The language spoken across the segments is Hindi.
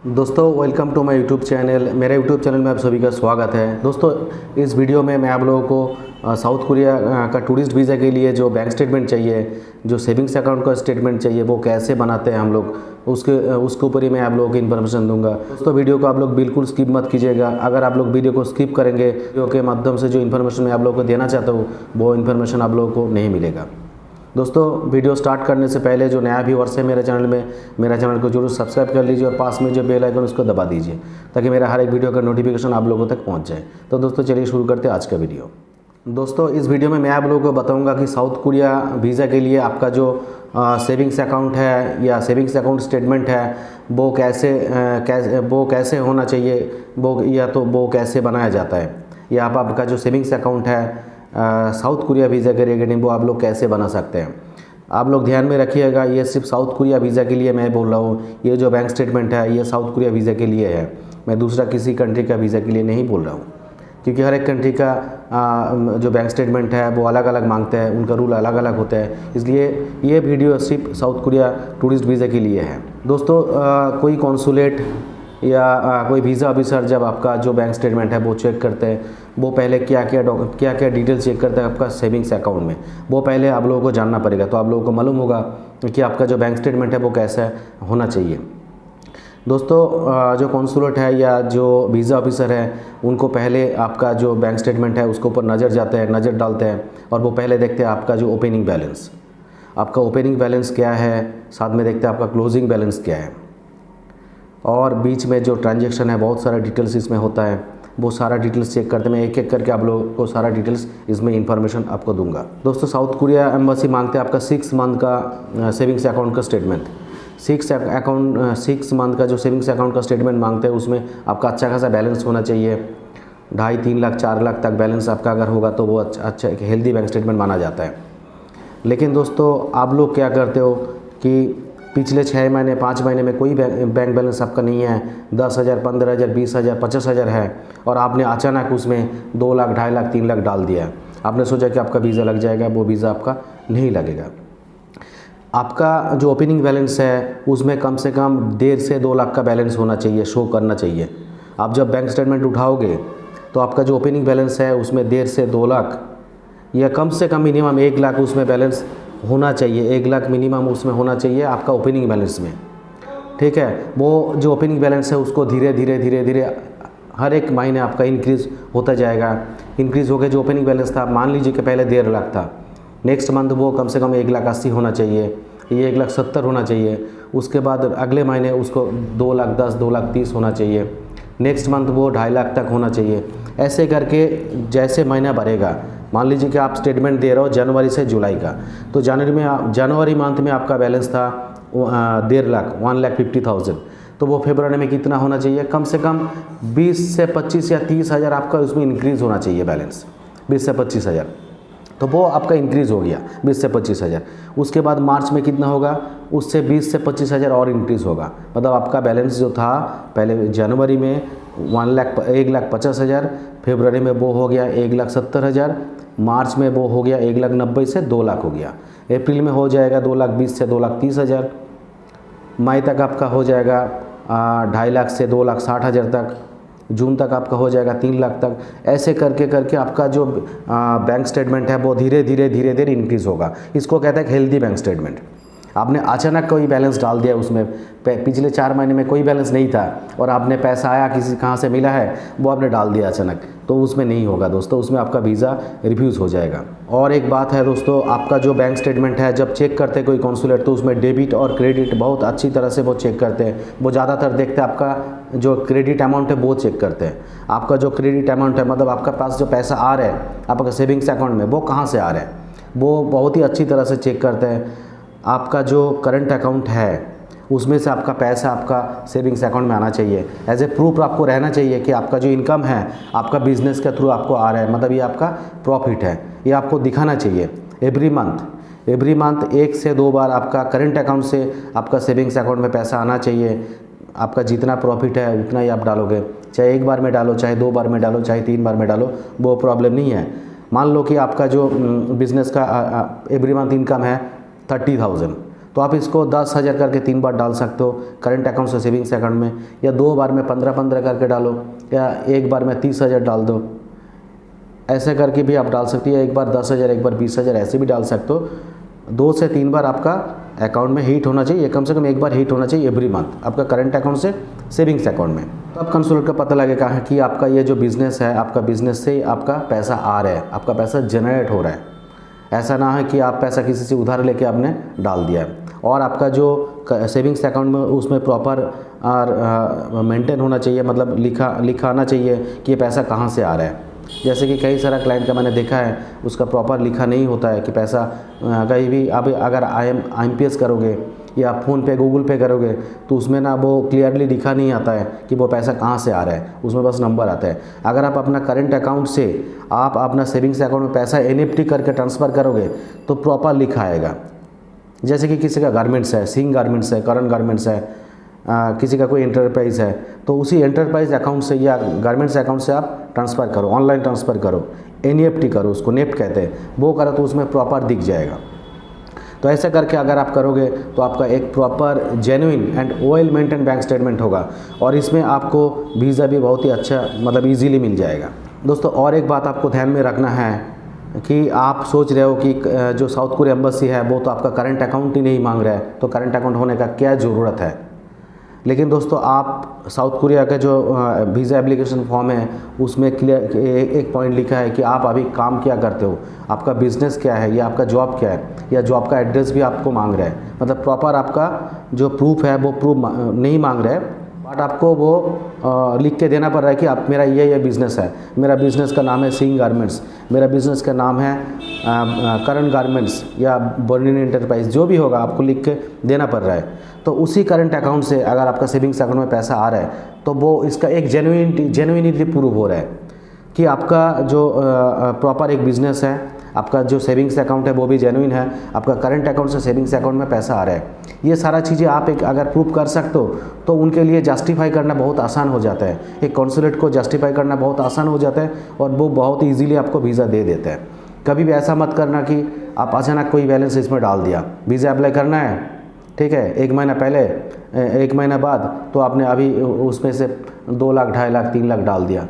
दोस्तों welcome to my YouTube channel. मेरे यूट्यूब चैनल में आप सभी का स्वागत है। दोस्तों इस वीडियो में मैं आप लोगों को साउथ कोरिया का टूरिस्ट वीज़ा के लिए जो बैंक स्टेटमेंट चाहिए, जो सेविंग्स अकाउंट का स्टेटमेंट चाहिए, वो कैसे बनाते हैं हम लोग, उसके ऊपर ही मैं आप लोगों को इन्फॉर्मेशन दूंगा। दोस्तों वीडियो को आप लोग बिल्कुल स्किप मत कीजिएगा। अगर आप लोग वीडियो को स्किप करेंगे, वीडियो के माध्यम से जो इन्फॉर्मेशन मैं आप लोगों को देना चाहता हूँ वो इन्फॉर्मेशन आप लोगों को नहीं मिलेगा। दोस्तों वीडियो स्टार्ट करने से पहले जो नया व्यूअर्स है मेरे चैनल में, मेरा चैनल को जरूर सब्सक्राइब कर लीजिए और पास में जो बेल आइकन उसको दबा दीजिए ताकि मेरा हर एक वीडियो का नोटिफिकेशन आप लोगों तक पहुंच जाए। तो दोस्तों चलिए शुरू करते हैं आज का वीडियो। दोस्तों इस वीडियो में मैं आप लोगों को बताऊंगा कि साउथ कोरिया वीज़ा के लिए आपका जो सेविंग्स अकाउंट है या सेविंग्स अकाउंट स्टेटमेंट है वो कैसे होना चाहिए, वो कैसे बनाया जाता है, या आपका जो सेविंग्स अकाउंट है साउथ कोरिया वीज़ा के रिगार्डिंग वो आप लोग कैसे बना सकते हैं। आप लोग ध्यान में रखिएगा, ये सिर्फ साउथ कोरिया वीज़ा के लिए मैं बोल रहा हूँ। ये जो बैंक स्टेटमेंट है ये साउथ कोरिया वीज़ा के लिए है, मैं दूसरा किसी कंट्री का वीज़ा के लिए नहीं बोल रहा हूँ, क्योंकि हर एक कंट्री का जो बैंक स्टेटमेंट है वो अलग अलग मांगते हैं, उनका रूल अलग अलग होता है। इसलिए ये वीडियो सिर्फ साउथ कोरिया टूरिस्ट वीज़ा के लिए है। दोस्तों कोई कॉन्सुलेट या कोई वीज़ा ऑफिसर जब आपका जो बैंक स्टेटमेंट है वो चेक करते हैं, वो पहले क्या क्या डिटेल चेक करते हैं आपका सेविंग्स अकाउंट में, वो पहले आप लोगों को जानना पड़ेगा। तो आप लोगों को मालूम होगा कि आपका जो बैंक स्टेटमेंट है वो कैसा होना चाहिए। दोस्तों जो कॉन्सुलेट है या जो वीज़ा ऑफिसर है उनको पहले आपका जो बैंक स्टेटमेंट है उसके ऊपर नज़र डालते हैं और वो पहले देखते हैं आपका जो ओपनिंग बैलेंस, आपका ओपनिंग बैलेंस क्या है, साथ में देखते हैं आपका क्लोजिंग बैलेंस क्या है, और बीच में जो ट्रांजैक्शन है बहुत सारा डिटेल्स इसमें होता है, वो सारा डिटेल्स चेक करते हैं। मैं एक एक करके आप लोगों को सारा डिटेल्स इसमें इन्फॉर्मेशन आपको दूंगा। दोस्तों साउथ कोरिया एम्बेसी मांगते हैं आपका 6 मंथ का सेविंग्स अकाउंट का स्टेटमेंट। 6 मंथ का जो सेविंग्स अकाउंट का स्टेटमेंट मांगते हैं उसमें आपका अच्छा खासा बैलेंस होना चाहिए। 2.5-3 लाख 4 लाख तक बैलेंस आपका अगर होगा तो वो अच्छा एक हेल्दी बैंक स्टेटमेंट माना जाता है। लेकिन दोस्तों आप लोग क्या करते हो कि पिछले 6 महीने 5 महीने में कोई बैंक बैलेंस आपका नहीं है, 10,000 15,000 20,000 50,000 है, और आपने अचानक उसमें 2 लाख 2.5 लाख 3 लाख डाल दिया। आपने सोचा कि आपका वीज़ा लग जाएगा, वो वीज़ा आपका नहीं लगेगा। आपका जो ओपनिंग बैलेंस है उसमें कम से कम 1.5 से 2 लाख का बैलेंस होना चाहिए, शो करना चाहिए। आप जब बैंक स्टेटमेंट उठाओगे तो आपका जो ओपनिंग बैलेंस है उसमें 1.5 से 2 लाख या कम से कम मिनिमम 1 लाख उसमें बैलेंस होना चाहिए। 1 लाख मिनिमम उसमें होना चाहिए आपका ओपनिंग बैलेंस में, ठीक है। वो जो ओपनिंग बैलेंस है उसको धीरे धीरे हर एक महीने आपका इंक्रीज़ होता जाएगा। इंक्रीज़ होकर जो ओपनिंग बैलेंस था, मान लीजिए कि पहले 1.5 लाख था, नेक्स्ट मंथ वो कम से कम 1,80,000 होना चाहिए, ये 1,70,000 होना चाहिए। उसके बाद अगले महीने उसको 2,10,000 2,30,000 होना चाहिए। नेक्स्ट मंथ वो 2.5 लाख तक होना चाहिए। ऐसे करके जैसे महीना बढ़ेगा, मान लीजिए कि आप स्टेटमेंट दे रहे हो जनवरी से जुलाई का, तो जनवरी मंथ में आपका बैलेंस था 1.5 लाख 1,50,000, तो वो फरवरी में कितना होना चाहिए, कम से कम 20 से 25 या 30,000 आपका उसमें इंक्रीज़ होना चाहिए बैलेंस, 20 से 25,000। तो वो आपका इंक्रीज़ हो गया 20 से 25,000। उसके बाद मार्च में कितना होगा, उससे 20 से 25,000 और इंक्रीज़ होगा। मतलब आपका बैलेंस जो था पहले जनवरी में 1,50,000, फरवरी में वो हो गया 1,70,000, मार्च में वो हो गया 1,90,000 से 2 लाख हो गया, अप्रैल में हो जाएगा 2,20,000 से 2,30,000, मई तक आपका हो जाएगा 2.5 लाख से 2,60,000 तक, जून तक आपका हो जाएगा 3 लाख तक। ऐसे करके आपका जो बैंक स्टेटमेंट है वो धीरे धीरे इंक्रीज़ होगा। इसको कहते हैं हेल्दी बैंक स्टेटमेंट। आपने अचानक कोई बैलेंस डाल दिया, उसमें पिछले 4 महीने में कोई बैलेंस नहीं था और आपने पैसा आया कहाँ से मिला है वो आपने डाल दिया अचानक, तो उसमें नहीं होगा दोस्तों, उसमें आपका वीज़ा रिफ्यूज़ हो जाएगा। और एक बात है दोस्तों, आपका जो बैंक स्टेटमेंट है जब चेक करते हैं कोई कॉन्सुलेट तो उसमें डेबिट और क्रेडिट बहुत अच्छी तरह से वो चेक करते हैं। वो ज़्यादातर देखते हैं आपका जो क्रेडिट अमाउंट है वो चेक करते हैं। आपका जो क्रेडिट अमाउंट है, मतलब आपका पास जो पैसा आ रहा है आपका सेविंग्स अकाउंट में, वो कहाँ से आ रहा है, वो बहुत ही अच्छी तरह से चेक करते हैं। आपका जो करंट अकाउंट है उसमें से आपका पैसा आपका सेविंग्स अकाउंट में आना चाहिए। एज ए प्रूफ आपको रहना चाहिए कि आपका जो इनकम है आपका बिजनेस के थ्रू आपको आ रहा है, मतलब ये आपका प्रॉफिट है, ये आपको दिखाना चाहिए। एवरी मंथ 1 से 2 बार आपका करंट अकाउंट से आपका सेविंग्स अकाउंट में पैसा आना चाहिए। आपका जितना प्रॉफिट है उतना ही आप डालोगे, चाहे 1 बार में डालो, चाहे 2 बार में डालो, चाहे 3 बार में डालो, वो प्रॉब्लम नहीं है। मान लो कि आपका जो बिज़नेस का एवरी मंथ इनकम है 30,000, तो आप इसको 10,000 करके 3 बार डाल सकते हो करंट अकाउंट से सेविंग्स अकाउंट में, या 2 बार में 15-15 करके डालो, या एक बार में 30,000 डाल दो। ऐसे करके भी आप डाल सकती है, एक बार 10,000 एक बार 20,000 ऐसे भी डाल सकते हो। 2 से 3 बार आपका अकाउंट में हिट होना चाहिए, कम से कम एक बार हिट होना चाहिए एवरी मंथ आपका करंट अकाउंट से सेविंग्स अकाउंट में। तो अब कंसोलेट का पता लगेगा कि आपका ये जो बिज़नेस है, आपका बिज़नेस से आपका पैसा आ रहा है, आपका पैसा जनरेट हो रहा है। ऐसा ना है कि आप पैसा किसी से उधार लेके आपने डाल दिया है, और आपका जो सेविंग्स अकाउंट में उसमें प्रॉपर और मेंटेन होना चाहिए, मतलब लिखाना चाहिए कि ये पैसा कहाँ से आ रहा है। जैसे कि कई सारा क्लाइंट का मैंने देखा है, उसका प्रॉपर लिखा नहीं होता है कि पैसा कहीं भी आप अगर IMPS करोगे या फ़ोन पे गूगल पे करोगे तो उसमें ना वो क्लियरली लिखा नहीं आता है कि वो पैसा कहाँ से आ रहा है, उसमें बस नंबर आता है। अगर आप अपना करंट अकाउंट से आप अपना सेविंग्स अकाउंट में पैसा NEFT करके ट्रांसफ़र करोगे तो प्रॉपर लिखा आएगा। जैसे कि किसी का गारमेंट्स है, सिंह गारमेंट्स है, करण गारमेंट्स है, किसी का कोई एंटरप्राइज़ है, तो उसी एंटरप्राइज अकाउंट से या गारमेंट्स अकाउंट से आप ट्रांसफ़र करो, ऑनलाइन ट्रांसफ़र करो, NEFT करो, उसको नेफ्ट कहते हैं, वो करो तो उसमें प्रॉपर दिख जाएगा। तो ऐसे करके अगर आप करोगे तो आपका एक proper genuine and well maintain bank statement होगा, और इसमें आपको वीज़ा भी बहुत ही अच्छा मतलब ईजीली मिल जाएगा। दोस्तों और एक बात आपको ध्यान में रखना है कि आप सोच रहे हो कि जो साउथ कोरिया एम्बेसी है वो तो आपका करंट अकाउंट ही नहीं मांग रहा है, तो करंट अकाउंट होने का क्या ज़रूरत है। लेकिन दोस्तों आप साउथ कोरिया का जो वीज़ा एप्लीकेशन फॉर्म है उसमें क्लियर एक पॉइंट लिखा है कि आप अभी काम क्या करते हो, आपका बिज़नेस क्या है, या आपका जॉब क्या है, या जॉब का एड्रेस भी आपको मांग रहा है। मतलब प्रॉपर आपका जो प्रूफ है वो प्रूफ नहीं मांग रहा है, बट आपको वो लिख के देना पड़ रहा है कि आप मेरा ये बिज़नेस है, मेरा बिज़नेस का नाम है सिंह गारमेंट्स, मेरा बिज़नेस का नाम है करण गारमेंट्स या बर्निन एंटरप्राइज, जो भी होगा आपको लिख के देना पड़ रहा है। तो उसी करंट अकाउंट से अगर आपका सेविंग्स अकाउंट में पैसा आ रहा है तो वो इसका एक जेन्युइनिटी प्रूव हो रहा है कि आपका जो प्रॉपर एक बिज़नेस है, आपका जो सेविंग्स अकाउंट है वो भी जेन्युइन है, आपका करंट अकाउंट से सेविंग्स अकाउंट में पैसा आ रहा है। ये सारा चीज़ें आप एक अगर प्रूव कर सकते हो तो उनके लिए जस्टिफाई करना बहुत आसान हो जाता है, एक कॉन्सुलेट को जस्टिफाई करना बहुत आसान हो जाता है, और वो बहुत ईजीली आपको वीज़ा दे देते हैं। कभी भी ऐसा मत करना कि आप अचानक कोई बैलेंस इसमें डाल दिया, वीज़ा अप्लाई करना है, ठीक है, 1 महीना पहले 1 महीना बाद तो आपने अभी उसमें से 2 लाख 2.5 लाख 3 लाख डाल दिया,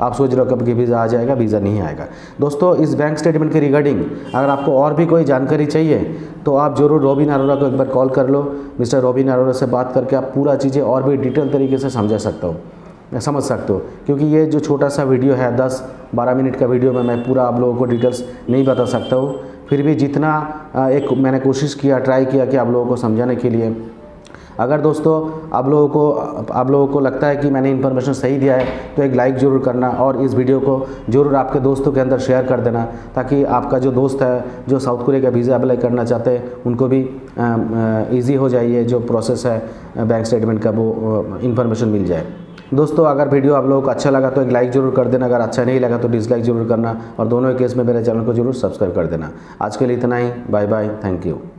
आप सोच रहे हो कब कि वीज़ा आ जाएगा, वीज़ा नहीं आएगा। दोस्तों इस बैंक स्टेटमेंट के रिगार्डिंग अगर आपको और भी कोई जानकारी चाहिए तो आप ज़रूर रॉबिन अरोड़ा को एक बार कॉल कर लो। मिस्टर रॉबिन अरोड़ा से बात करके आप पूरा चीज़ें और भी डिटेल तरीके से समझ सकते हो, क्योंकि ये जो छोटा सा वीडियो है 10-12 मिनट का वीडियो में मैं पूरा आप लोगों को डिटेल्स नहीं बता सकता हूँ, फिर भी जितना मैंने कोशिश किया, ट्राई किया कि आप लोगों को समझाने के लिए। अगर दोस्तों आप लोगों को लगता है कि मैंने इन्फॉर्मेशन सही दिया है तो एक लाइक ज़रूर करना, और इस वीडियो को ज़रूर आपके दोस्तों के अंदर शेयर कर देना, ताकि आपका जो दोस्त है जो साउथ कोरिया का वीज़ा अप्लाई करना चाहते हैं उनको भी ईजी हो जाए, ये जो प्रोसेस है बैंक स्टेटमेंट का वो इन्फॉर्मेशन मिल जाए। दोस्तों अगर वीडियो आप लोगों को अच्छा लगा तो एक लाइक ज़रूर कर देना, अगर अच्छा नहीं लगा तो डिसलाइक ज़रूर करना, और दोनों ही केस में मेरे चैनल को ज़रूर सब्सक्राइब कर देना। आज के लिए इतना ही, बाय बाय, थैंक यू।